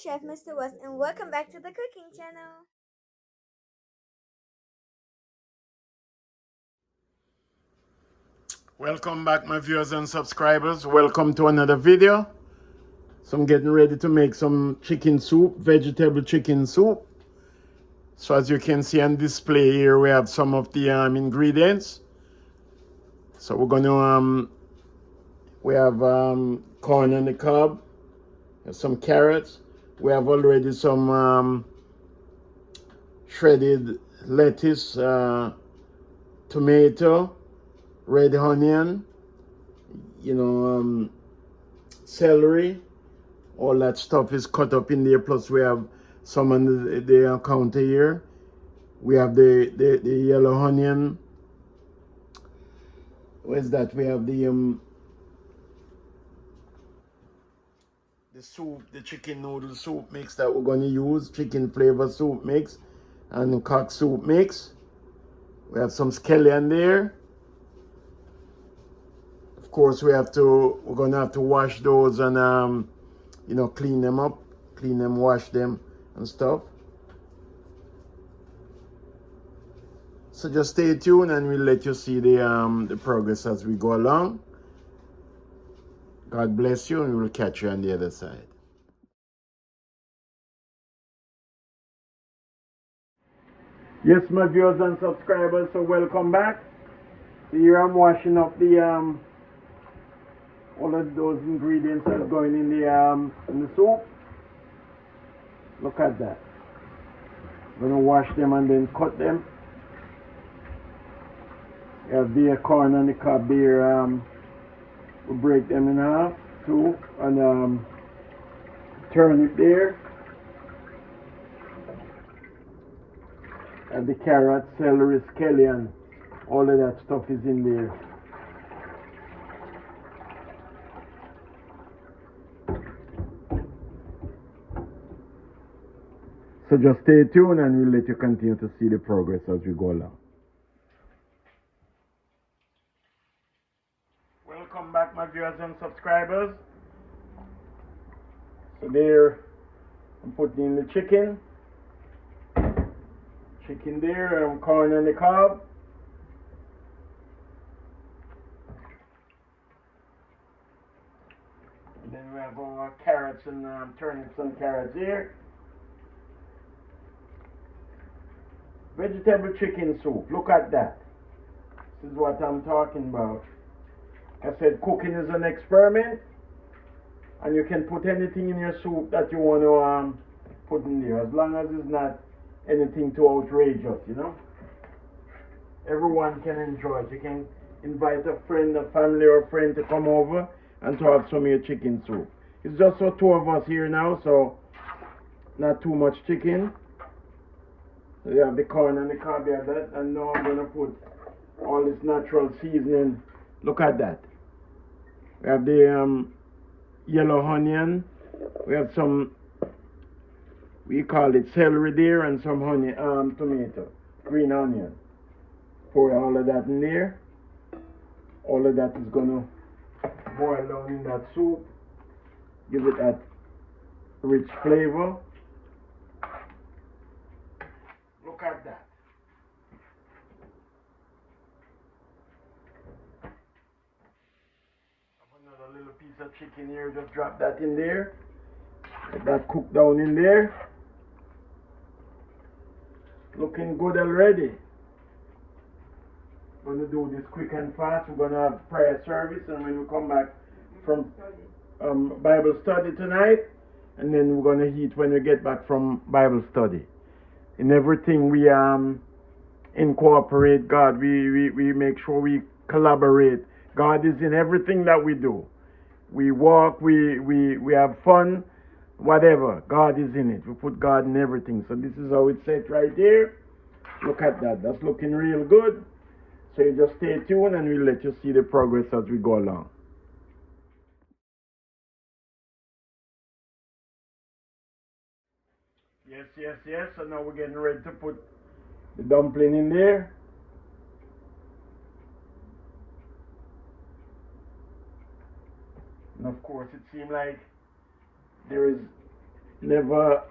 Chef Mr. West, and welcome back to the cooking channel. Welcome back, my viewers and subscribers. Welcome to another video. So I'm getting ready to make some chicken soup, vegetable chicken soup. So as you can see on display here, we have some of the ingredients. So we're going to we have corn on the cob, some carrots. We have already some shredded lettuce, tomato, red onion, you know, celery. All that stuff is cut up in there. Plus we have some on the counter here. We have the yellow onion. Where's that? We have the soup, the chicken noodle soup mix that we're going to use, chicken flavor soup mix, and the cock soup mix. We have some scallion there. Of course, we're going to have to wash those and you know, clean them up, clean them, wash them and stuff. So just stay tuned and we'll let you see the progress as we go along. God bless you, and we will catch you on the other side. Yes, my viewers and subscribers, so welcome back. So here I'm washing up the all of those ingredients that's going in the soup. Look at that. I'm gonna wash them and then cut them. We have the corn and the cob there. We'll break them in half too, and turn it there. And the carrot, celery, scallion, all of that stuff is in there. So just stay tuned and we'll let you continue to see the progress as we go along. Welcome back, my viewers and subscribers. So there, I'm putting in the chicken. Chicken there, corn on the cob. And then we have our carrots and turnips and carrots here. Vegetable chicken soup, look at that. This is what I'm talking about. I said cooking is an experiment, and you can put anything in your soup that you want to put in there, as long as it's not anything too outrageous, you know. Everyone can enjoy it. You can invite a friend, a family, or a friend to come over and to have some of your chicken soup. It's just for two of us here now, so not too much chicken. So you have the corn and the cob, you have that, and now I'm gonna put all this natural seasoning. Look at that. We have the yellow onion. We have some, we call it celery there, and some tomato, green onion. Pour all of that in there. All of that is gonna boil down in that soup. Give it that rich flavor. Look at that. Another little piece of chicken here, just drop that in there. Let that cook down in there. Looking good already. Going to do this quick and fast. We're going to have prayer service, and when we come back from Bible study tonight, and then we're going to eat when we get back from Bible study. In everything we incorporate God. We make sure we collaborate. God is in everything that we do. We walk, we have fun, whatever. God is in it. We put God in everything. So this is how it's set right here. Look at that. That's looking real good. So you just stay tuned and we'll let you see the progress as we go along. Yes. So now we're getting ready to put the dumpling in there. And of course it seems like there is never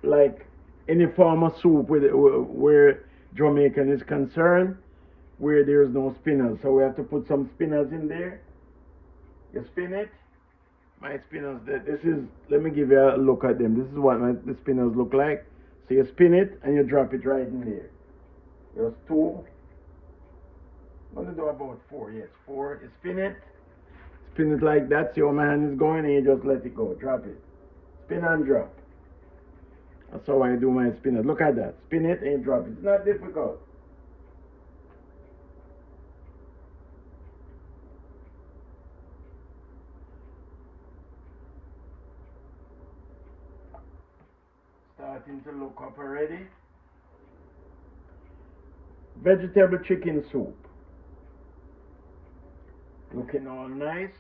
like any form of soup where Jamaican is concerned, where there's no spinners. So we have to put some spinners in there. You spin it. My spinners, this is, let me give you a look at them. This is what the spinners look like. So you spin it and you drop it right in there. There's two. I'm going to do about four. Yes, four. You spin it like that. See how my hand is going, and you just let it go. Drop it. Spin and drop. That's how I do my spinners. Look at that. Spin it and drop it. It's not difficult. Starting to look up already. Vegetable chicken soup. Looking all nice.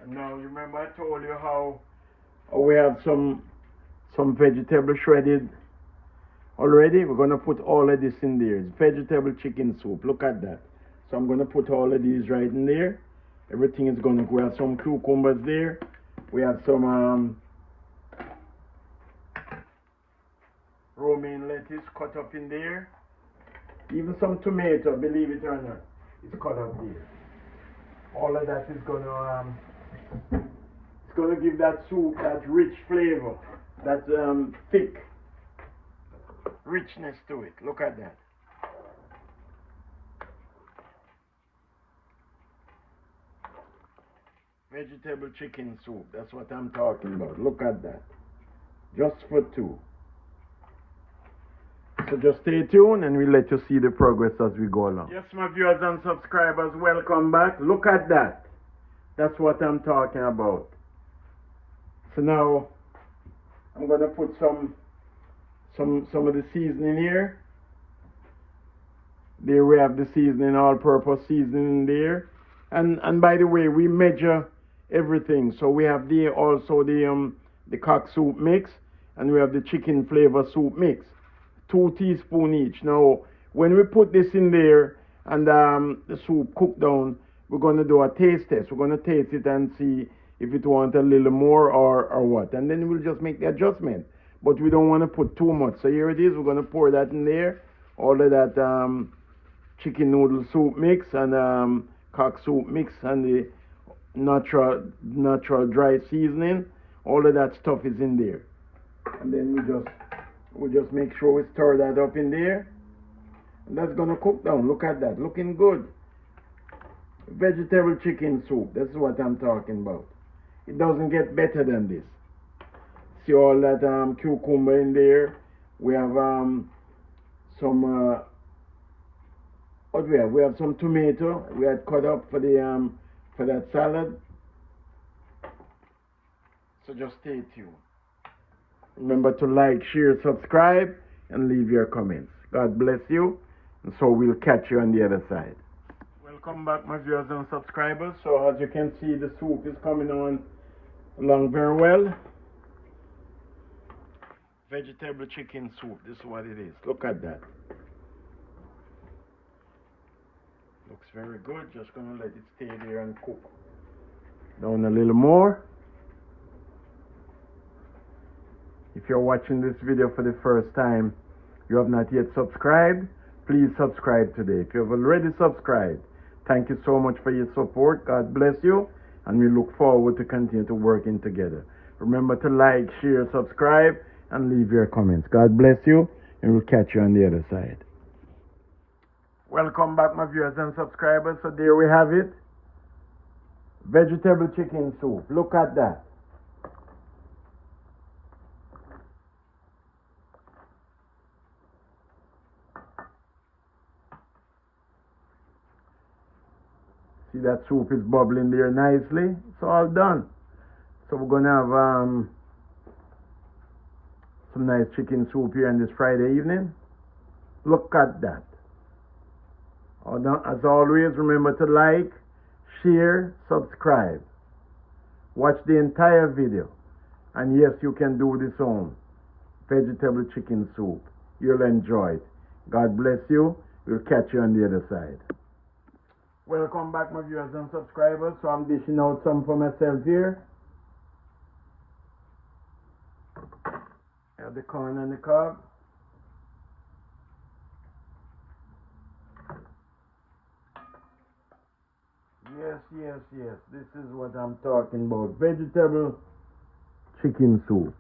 And now remember I told you how we have some vegetable shredded already. We're gonna put all of this in there. It's vegetable chicken soup. Look at that. So I'm gonna put all of these right in there. Everything is gonna go. We have some cucumbers there. We have some romaine lettuce cut up in there. Even some tomato, believe it or not, it's cut up there. All of that is gonna it's gonna give that soup that rich flavor, that thick richness to it. Look at that. Vegetable chicken soup, that's what I'm talking about. Look at that. Just for two. So just stay tuned and we'll let you see the progress as we go along. Yes, my viewers and subscribers, welcome back. Look at that. That's what I'm talking about. So now I'm gonna put some of the seasoning here. There we have the seasoning, all-purpose seasoning there. And by the way, we measure everything. So we have also the cock soup mix, and we have the chicken flavor soup mix. 2 teaspoons each. Now, when we put this in there and the soup cook down, we're going to do a taste test. We're going to taste it and see if it wants a little more or what. And then we'll just make the adjustment. But we don't want to put too much. So here it is. We're going to pour that in there. All of that chicken noodle soup mix and cock soup mix and the natural dry seasoning. All of that stuff is in there. And then we just make sure we stir that up in there. And that's gonna cook down. Look at that, looking good. Vegetable chicken soup, that's what I'm talking about. It doesn't get better than this. See all that cucumber in there. We have some what we have? We have some tomato we had cut up for the for that salad. So just stay tuned. Remember to like, share, subscribe, and leave your comments. God bless you, and so we'll catch you on the other side. Welcome back, my viewers and subscribers. So as you can see, the soup is coming on along very well. Vegetable chicken soup, this is what it is. Look at that. Looks very good. Just gonna let it stay there and cook down a little more. If you're watching this video for the first time, you have not yet subscribed, please subscribe today. If you have already subscribed, thank you so much for your support. God bless you, and we look forward to continue to working together. Remember to like, share, subscribe, and leave your comments. God bless you, and we'll catch you on the other side. Welcome back, my viewers and subscribers. So there we have it. Vegetable chicken soup. Look at that. See that soup is bubbling there nicely. It's all done. So we're gonna have some nice chicken soup here on this Friday evening. Look at that. As always, remember to like, share, subscribe. Watch the entire video. And yes, you can do this own vegetable chicken soup. You'll enjoy it. God bless you, We'll catch you on the other side. Welcome back, my viewers and subscribers. So I'm dishing out some for myself here. I have the corn and the cob. Yes, yes, yes. This is what I'm talking about. Vegetable chicken soup.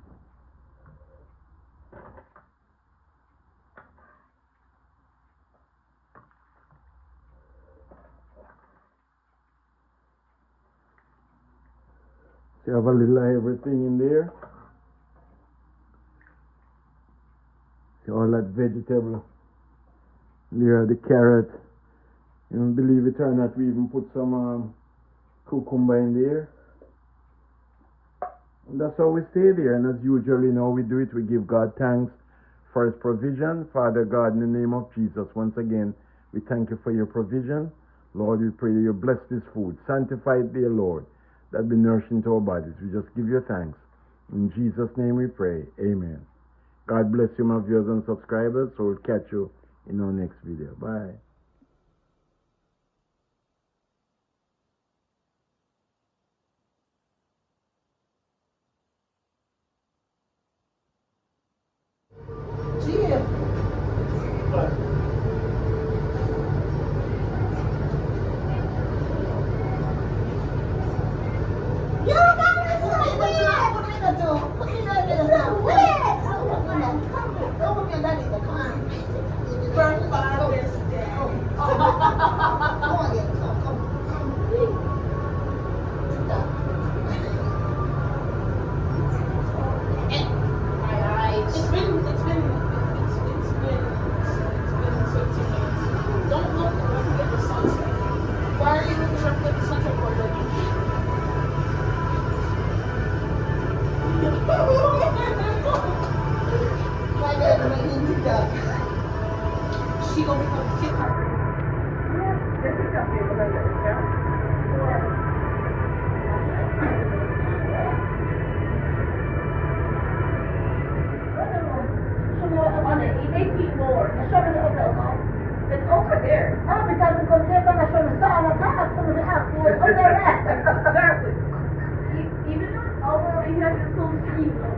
So you have a little of everything in there. See all that vegetable. There, the carrot. You don't believe it or not, we even put some cucumber in there. And that's how we stay there. And as usually, we do it. We give God thanks for His provision. Father God, in the name of Jesus, once again, we thank you for your provision. Lord, we pray that you bless this food. Sanctify it, dear Lord, that be nourishing to our bodies. We just give you thanks. In Jesus' name we pray. Amen. God bless you, my viewers and subscribers. So we'll catch you in our next video. Bye. She gonna become a kid. It's over there. Oh, because it's going to live on the shoulder side of the house, some of the house. Exactly. Even though it's over here, it's so sweet.